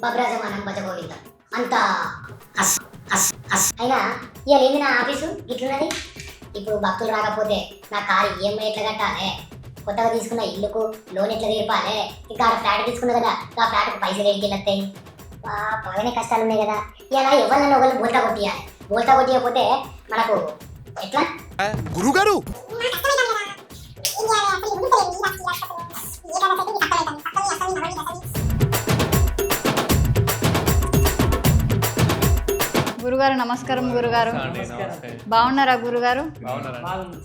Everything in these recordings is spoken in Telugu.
భద్రాజమానం భజగోవిందం అంత అస్ అస్ అస్ అయినా ఇవాళ ఏంది నా ఆఫీసు ఇట్లున్నది. ఇప్పుడు భక్తులు రాకపోతే నా కారు ఈఎంఐ ఎట్లా కట్టాలి, కొత్తగా తీసుకున్న ఇల్లుకు లోన్ ఎట్లా తీర్పాలి, ఇంకా ఫ్లాట్ తీసుకున్నా కదా ఆ ఫ్లాట్కు పైసలు ఎడికి వస్తాయి. బాగానే కష్టాలు ఉన్నాయి కదా. ఇలా ఎవరినన్నా ఒకళ్ళు బోల్తా కొట్టియాలి. బోల్తా కొట్టియకపోతే మనకు ఎట్లా గురుగారు గురుగారు నమస్కారం. గురుగారు బాగున్నారా? గురుగారు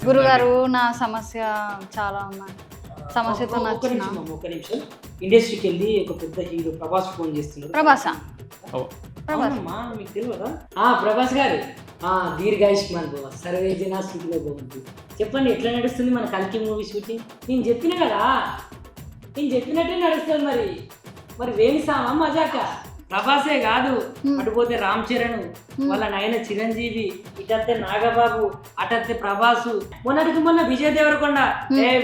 గురుగారు నా సమస్య చాలా ఉన్నాయి. సమస్యతో నచ్చిన ఒక నిమిషం ఇండస్ట్రీకి వెళ్ళి ఒక పెద్ద హీరో ప్రభాస్ ఫోన్ చేస్తున్నారు. ప్రభాసా? అవునమ్మా, మీకు తెలియదా? ప్రభాస్ గారు దీర్ఘాయుష్మాన్ భవ సర్వే జనా స్థితిలో భవంతు. చెప్పండి, ఎట్లా నడుస్తుంది మన కల్కి మూవీ షూటింగ్? నేను చెప్పిన కదా, నేను చెప్పినట్టే నడుస్తుంది. మరి వేణిసామా మజాక? ప్రభాసే కాదు, అటుపోతే రామ్ చరణ్, వాళ్ళ నాయన చిరంజీవి, ఇటత్తే నాగబాబు, అటత్తే ప్రభాసు. మొన్న విజయ్ దేవరకొండ.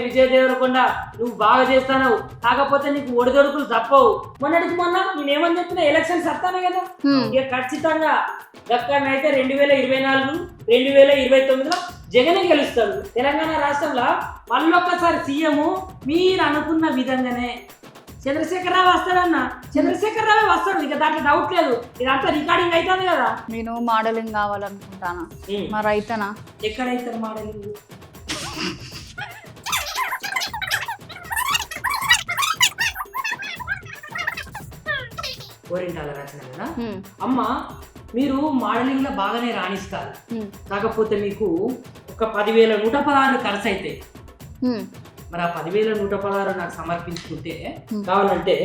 విజయ్ దేవరకొండ నువ్వు బాగా చేస్తావు, కాకపోతే నీకు ఒడిదొడుకులు తప్పవు. మొన్న నేనేమని చెప్పిన ఎలక్షన్స్ వస్తానే కదా, ఇక ఖచ్చితంగా ఎక్కడనైతే 2024 2029లో జగనే గెలుస్తాడు. తెలంగాణ రాష్ట్రంలో మళ్ళొక్కసారి సీఎం మీరు అనుకున్న విధంగానే చంద్రశేఖరరావు వస్తాడన్న. చంద్రశేఖరరావు వస్తాడు, ఇక దాంట్లో డౌట్ లేదు. ఇదంతా రికార్డింగ్ అవుతుంది కదా. నేను మోడలింగ్ కావాలనుకుంటాను. మరి అయితేనా? ఎక్కడైతారు మోడలింగ్? ఓరింటాల రచన కదా అమ్మ. మీరు మోడలింగ్ లో బాగానే రాణిస్తారు, కాకపోతే మీకు ఒక 10,116 ఖర్చు అయితే, మరి ఆ 10,116 నాకు సమర్పించుకుంటే కావాలంటే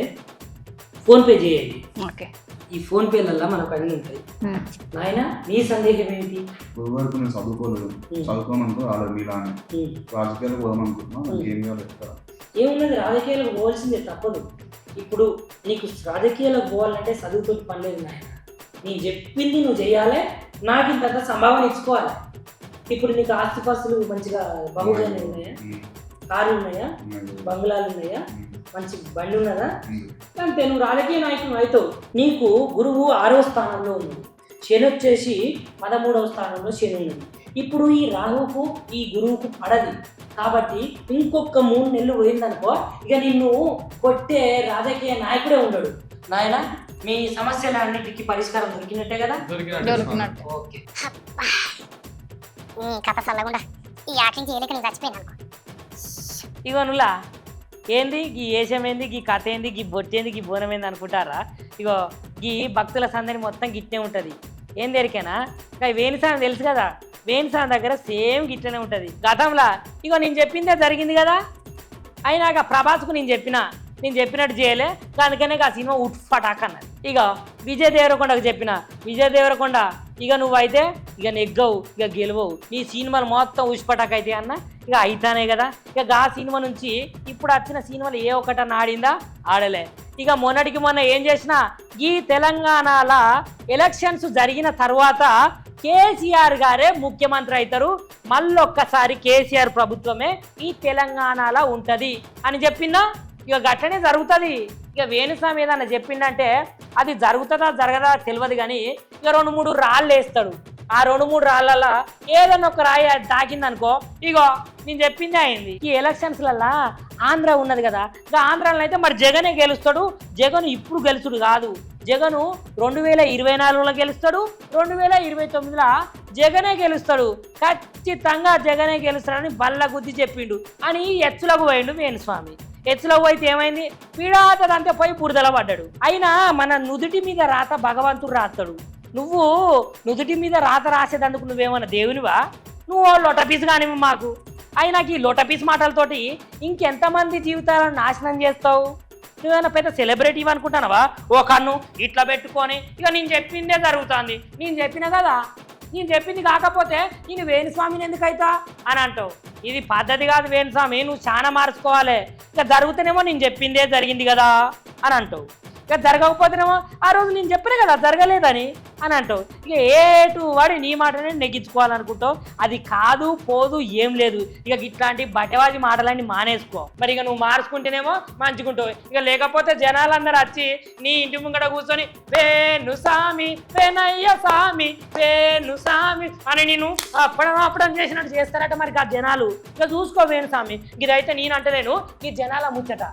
ఫోన్ పే చేయండి. ఈ ఫోన్ పేలల్లో మనకు అన్ని ఉంటాయి. నాయన నీ సందేహం ఏంటి? గురుగారికి నేను చదువుకోమనుకో ఆడ మీలా రాజకీయాలకు పోదామనుకుంటున్నా, ఏం కావాలి? ఏమున్నది, రాజకీయాలకు పోవాల్సిందే, తప్పదు. ఇప్పుడు నీకు రాజకీయాలకు పోవాలంటే చదువుతో పని లేదు నాయన. నేను చెప్పింది నువ్వు చేయాలి, నాకు ఇంత సంభావన ఇచ్చుకోవాలి. ఇప్పుడు నీకు ఆస్తిపాస్తులు మంచిగా బహుజాలు ఉన్నాయా? కార్లు ఉన్నాయా? బంగ్లాలు ఉన్నాయా? మంచి బండి ఉన్నదా? అంటే నువ్వు రాజకీయ నాయకుడు అవుతావు. నీకు గురువు 6వ స్థానంలో ఉంది, శని వచ్చేసి 13వ స్థానంలో శని ఉంది. ఇప్పుడు ఈ రాహువుకు ఈ గురువుకు పడది కాబట్టి ఇంకొక 3 నెలలు పోయిందనుకో, ఇక నిన్ను కొట్టే రాజకీయ నాయకుడే ఉండడు. నాయన మీ సమస్యల అన్నిటికీ పరిష్కారం దొరికినట్టే కదా? దొరికినట్టు. ఓకే. కథ చల్లకుండా ఈ యాక్టింగ్ చేయలేక నేను చచ్చిపోయాను అనుకో. ఇగో నువ్వులా ఏంది గీ ఏషం ఏంది, గీ కథ ఏంది, గీ బొట్టేంది, గీ బోనం ఏంది అనుకుంటారా? ఇగో గీ భక్తుల సందడి మొత్తం గిట్నే ఉంటుంది. ఏం దేనికైనా ఇంకా వేణిసాన్ తెలుసు కదా, వేణిసాన్ దగ్గర సేమ్ గిట్లనే ఉంటుంది గతంలో. ఇగో నేను చెప్పిందే జరిగింది కదా. అయినాక ప్రభాస్కు నేను చెప్పినట్టు చేయలే, అందుకనే ఆ సినిమా ఉట్ఫటాక్ అన్నది. ఇక విజయ్ దేవరకొండకు చెప్పిన, విజయ్ దేవరకొండ ఇక నువ్వైతే ఇక నెగ్గవు, ఇక గెలవవు, నీ సినిమాలు మొత్తం ఉష్పటాక్ అయితే అన్న. ఇక అయితానే కదా. ఇక ఆ సినిమా నుంచి ఇప్పుడు వచ్చిన సినిమాలు ఏ ఒక్కటన్నా ఆడిందా? ఆడలే. ఇక మొన్నటికి మొన్న ఏం చేసినా, ఈ తెలంగాణలో ఎలక్షన్స్ జరిగిన తర్వాత కేసీఆర్ గారే ముఖ్యమంత్రి అవుతారు, మళ్ళొక్కసారి కేసీఆర్ ప్రభుత్వమే ఈ తెలంగాణలో ఉంటుంది అని చెప్పిందా. ఇక గట్లనే జరుగుతుంది. ఇక వేణుస్వామి ఏదన్నా చెప్పిండంటే అది జరుగుతుందా జరగదా తెలియదు, కానీ ఇక 2-3 రాళ్ళు వేస్తాడు. ఆ 2-3 రాళ్ళల్లో ఏదన్నా ఒక రాయి తాకిందనుకో, ఇగో నేను చెప్పిందే అయింది. ఈ ఎలక్షన్స్లల్లా ఆంధ్ర ఉన్నది కదా, ఇక ఆంధ్రాలో అయితే మరి జగనే గెలుస్తాడు. జగన్ ఇప్పుడు గెలుచుడు కాదు, జగను 2024లో గెలుస్తాడు, 2029లో జగనే గెలుస్తాడు, ఖచ్చితంగా జగనే గెలుస్తాడని బల్ల గుద్ది చెప్పిండు అని ఎచ్చులకు పోయిండు వేణుస్వామి. ఎచ్చులో పోయితే ఏమైంది, పీడాతదంతే పోయి బురదల పడ్డాడు. అయినా మన నుదుటి మీద రాత భగవంతుడు రాస్తాడు. నువ్వు నుదుటి మీద రాత రాసేదందుకు నువ్వేమన్నా దేవునివా? నువ్వు లొటపీస్ కానీ మాకు. అయినాకి ఈ లొటపీస్ మాటలతోటి ఇంకెంతమంది జీవితాలను నాశనం చేస్తావు? నువ్వేమైనా పెద్ద సెలబ్రిటీ అనుకుంటున్నావా? ఓ కన్ను ఇట్లా పెట్టుకొని ఇక నేను చెప్పిందే జరుగుతుంది, నేను చెప్పిన కదా, నేను చెప్పింది కాకపోతే నేను వేణుస్వామిని ఎందుకైతా అని అంటావు. ఇది పద్ధతి కాదు వేణుస్వామి, నువ్వు చాలా మార్చుకోవాలి. ఇక జరుగుతానేమో నేను చెప్పిందే జరిగింది కదా అని అంటావు. ఇక జరగకపోతేనేమో ఆ రోజు నేను చెప్పినా కదా జరగలేదని అని అంటావు. ఇక ఏటు వాడి నీ మాటనే నెగ్గించుకోవాలనుకుంటావు. అది కాదు పోదు ఏం లేదు. ఇక ఇట్లాంటి బట్టవాజి మాటలన్నీ మానేసుకో. మరి ఇక నువ్వు మార్చుకుంటేనేమో మంచుకుంటావు. ఇక లేకపోతే జనాలందరూ వచ్చి నీ ఇంటి ముంగట కూర్చొని వేణు సామి వేనయ్య సామి వేణు సామి అని నేను అప్పడం చేసినట్టు చేస్తారట మరి ఆ జనాలు. ఇక చూసుకో వేణు సామి, ఇదైతే నేనంటలేను, ఈ జనాల ముచ్చట.